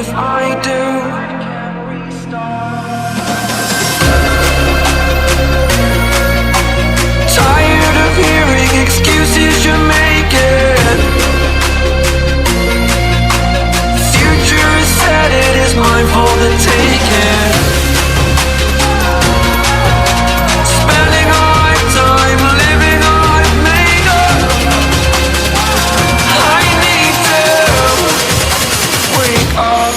if I do. Tired of hearing excuses you're making. Future is set, it is mine for the taking. Spending all my time living I've made up. I need to wake up.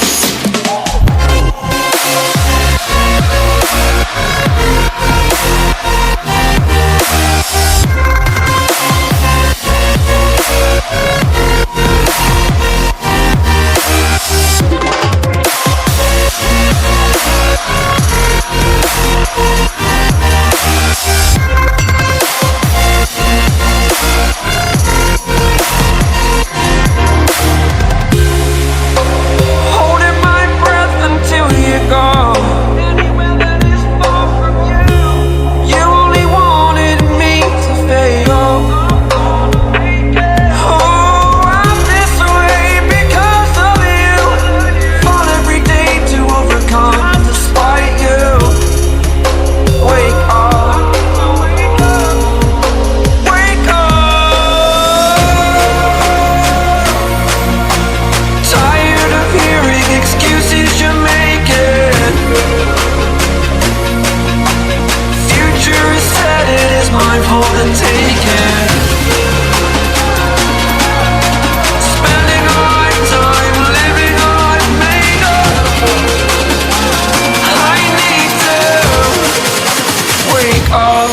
Holding my breath until you're gone. Anywhere that is far from you. You only wanted me to fail. Oh, I'm this way because of you. Fought every day to overcome despite you. Wake up. Wake up. Tired of hearing excuses you're making. Future is set, it is mine for the taking. Spending all my time living I've made up. I need to wake up.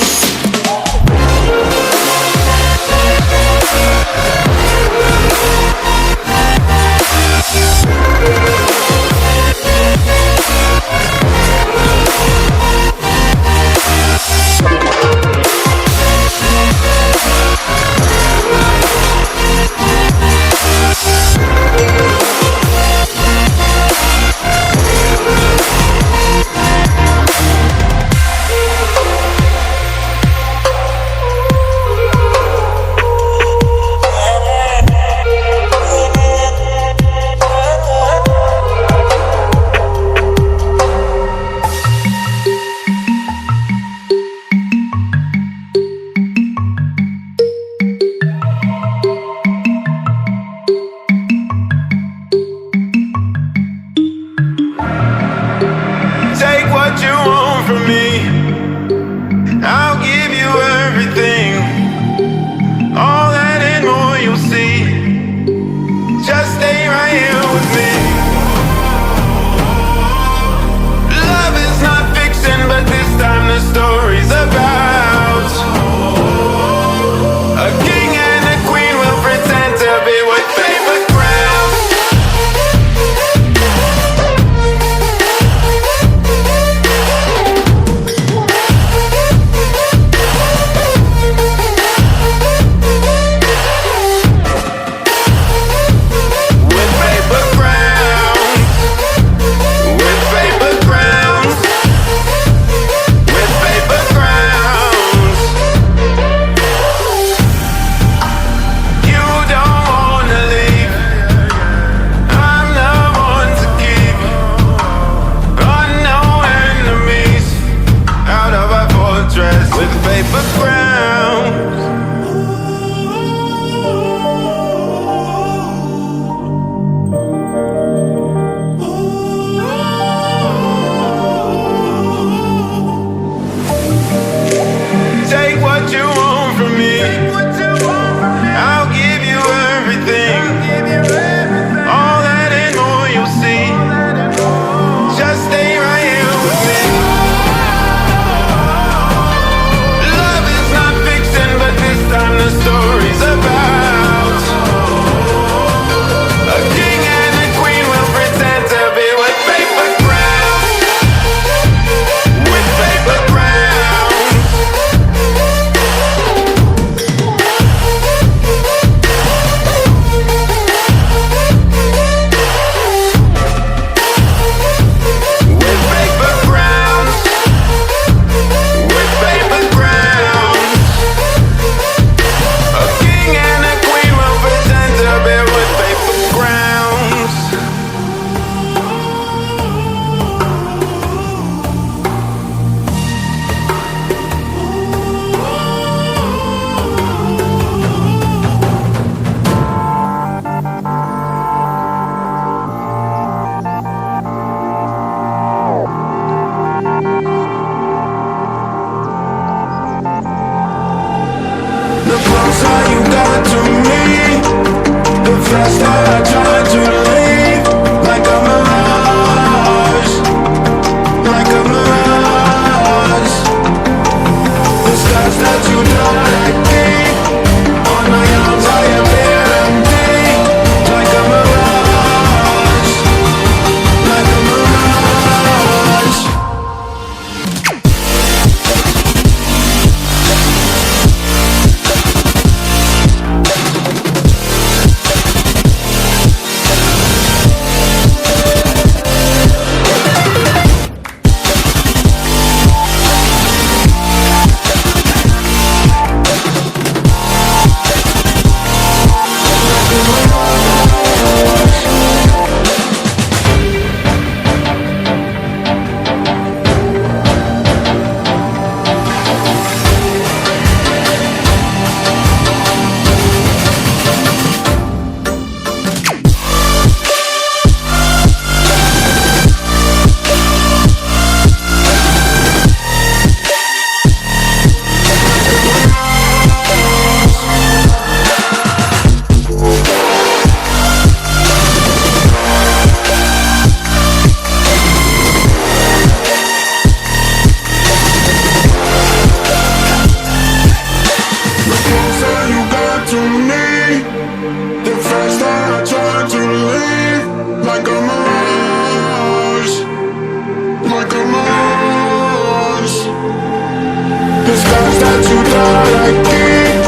like deep.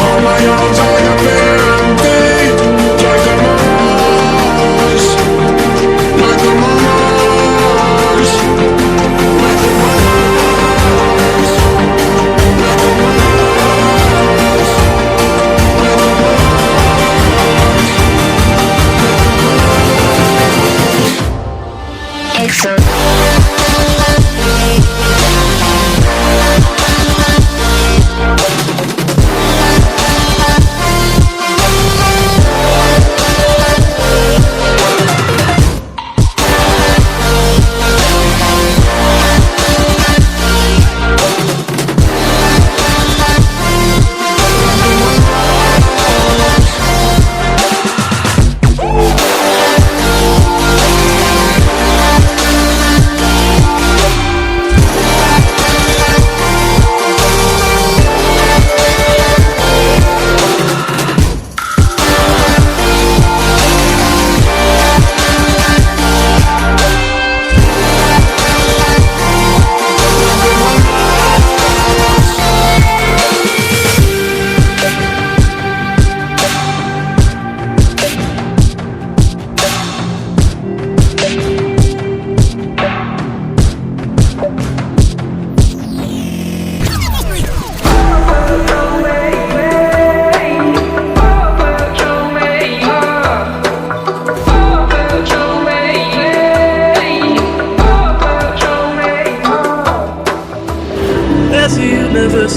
All my arms are like empty, like a mirage, like a mirage, like a mirage, like a mirage, like a mirage. It's a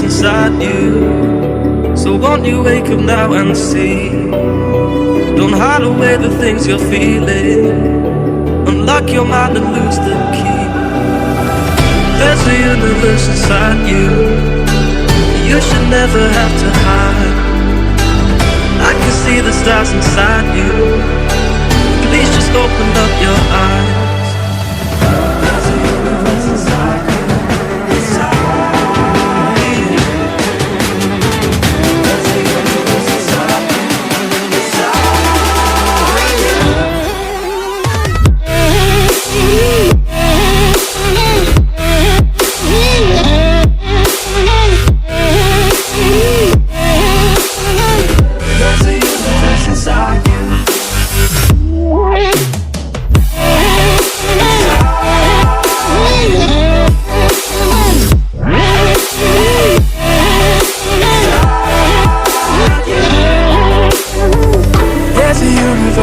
inside you. So won't you wake up now and see? Don't hide away the things you're feeling. Unlock your mind and lose the key. There's a universe inside you. You should never have to hide. I can see the stars inside you. Please just open up your eyes. There's a universe inside you.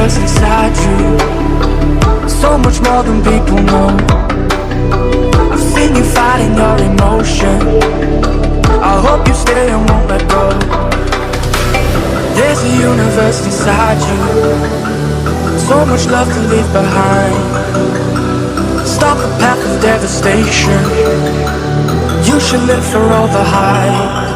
Inside you, so much more than people know. I've seen you fighting your emotion. I hope you stay and won't let go. There's a universe inside you, so much love to leave behind. Stop the path of devastation. You should live for all the highs.